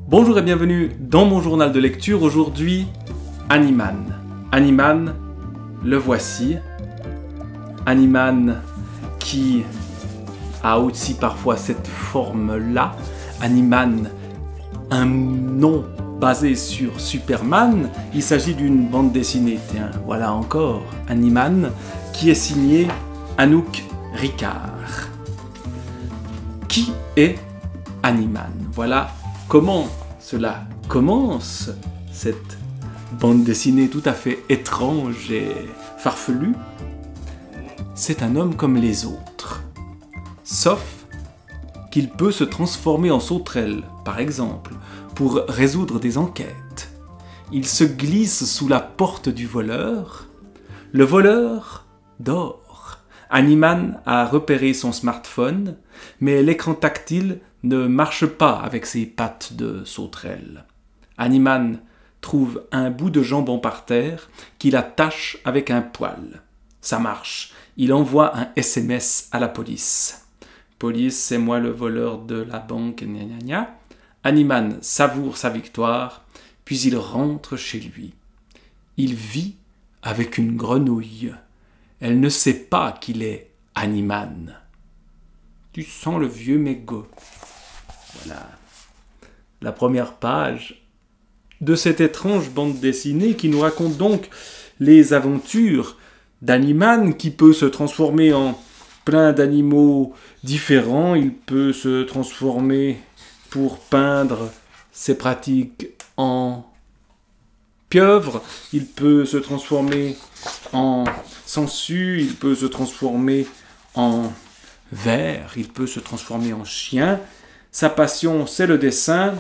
Bonjour et bienvenue dans mon journal de lecture. Aujourd'hui, Hanuman. Hanuman, le voici. Hanuman qui a aussi parfois cette forme-là. Hanuman, un nom basé sur Superman. Il s'agit d'une bande dessinée, tiens, voilà encore, Hanuman, qui est signée Anouk Ricard. Qui est Hanuman? Voilà comment cela commence, cette bande dessinée tout à fait étrange et farfelue. C'est un homme comme les autres, sauf qu'il peut se transformer en sauterelle, par exemple, pour résoudre des enquêtes. Il se glisse sous la porte du voleur. Le voleur dort. Hanuman a repéré son smartphone, mais l'écran tactile ne marche pas avec ses pattes de sauterelle. Hanuman trouve un bout de jambon par terre qu'il attache avec un poil. Ça marche. Il envoie un SMS à la police. « Police, c'est moi le voleur de la banque, gna gna gna. » Hanuman savoure sa victoire, puis il rentre chez lui. Il vit avec une grenouille. Elle ne sait pas qu'il est Hanuman. Tu sens le vieux mégot. Voilà. La première page de cette étrange bande dessinée qui nous raconte donc les aventures d'Hanuman qui peut se transformer en plein d'animaux différents. Il peut se transformer pour peindre ses pratiques en pieuvre. Il peut se transformer en sangsue. Il peut se transformer en ver. Il peut se transformer en chien. Sa passion, c'est le dessin,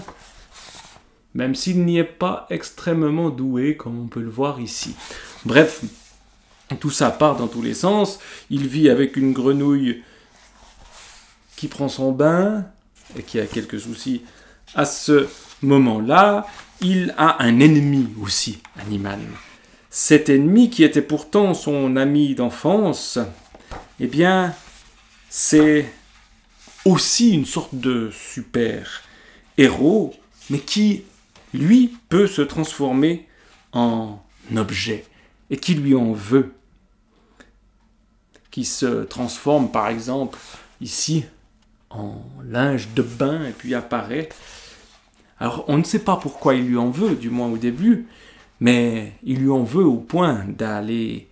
même s'il n'y est pas extrêmement doué, comme on peut le voir ici. Bref, tout ça part dans tous les sens. Il vit avec une grenouille qui prend son bain et qui a quelques soucis à ce moment-là. Il a un ennemi aussi, Hanuman. Cet ennemi qui était pourtant son ami d'enfance, eh bien, c'est aussi une sorte de super-héros, mais qui, lui, peut se transformer en objet, et qui lui en veut. Qui se transforme, par exemple, ici, en linge de bain, et puis apparaît. Alors, on ne sait pas pourquoi il lui en veut, du moins au début, mais il lui en veut au point d'aller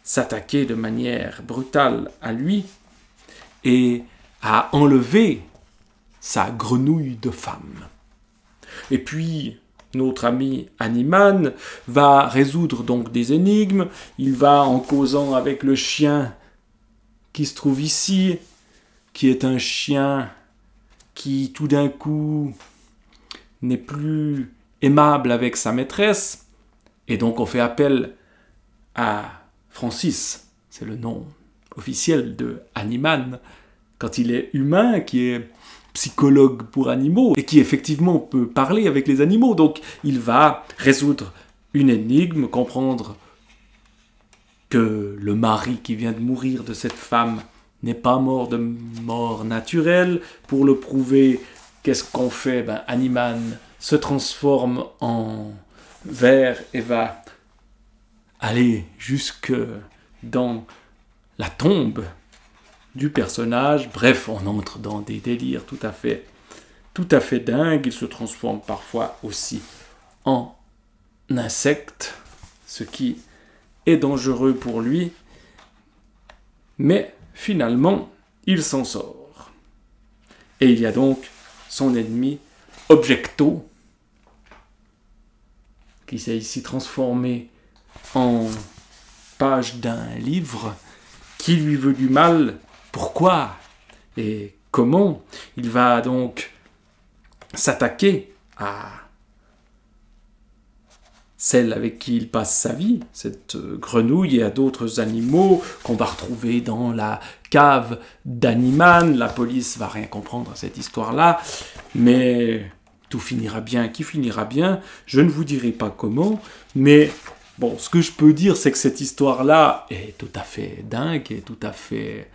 s'attaquer de manière brutale à lui, et à enlever sa grenouille de femme. Et puis, notre ami Hanuman va résoudre donc des énigmes. Il va, en causant avec le chien qui se trouve ici, qui est un chien qui, tout d'un coup, n'est plus aimable avec sa maîtresse, et donc on fait appel à Francis, c'est le nom officiel de Hanuman, quand il est humain, qui est psychologue pour animaux, et qui effectivement peut parler avec les animaux. Donc il va résoudre une énigme, comprendre que le mari qui vient de mourir de cette femme n'est pas mort de mort naturelle. Pour le prouver, qu'est-ce qu'on fait? Hanuman se transforme en ver et va aller jusque dans la tombe du personnage. Bref, on entre dans des délires tout à fait dingues. Il se transforme parfois aussi en insecte, ce qui est dangereux pour lui. Mais finalement, il s'en sort. Et il y a donc son ennemi, Objecto, qui s'est ici transformé en page d'un livre, qui lui veut du mal. Pourquoi et comment? Il va donc s'attaquer à celle avec qui il passe sa vie, cette grenouille, et à d'autres animaux qu'on va retrouver dans la cave d'Hanuman. La police va rien comprendre à cette histoire-là, mais tout finira bien. Qui finira bien? Je ne vous dirai pas comment, mais bon, ce que je peux dire, c'est que cette histoire-là est tout à fait dingue, et tout à fait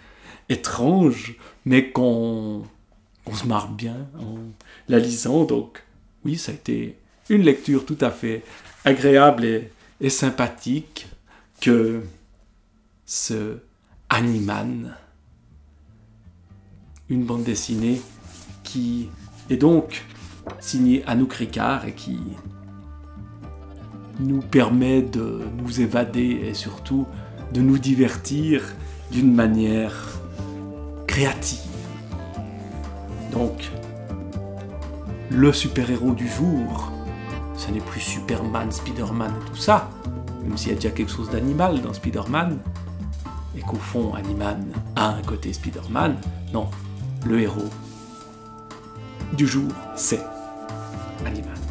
étrange, mais qu'on se marre bien en la lisant. Donc oui, ça a été une lecture tout à fait agréable et sympathique que ce Animan, une bande dessinée qui est donc signée Anouk Ricard et qui nous permet de nous évader et surtout de nous divertir d'une manière créative. Donc, le super-héros du jour, ce n'est plus Superman, Spider-Man et tout ça, même s'il y a déjà quelque chose d'animal dans Spider-Man, et qu'au fond, Animan a un côté Spider-Man. Non, le héros du jour, c'est Animan.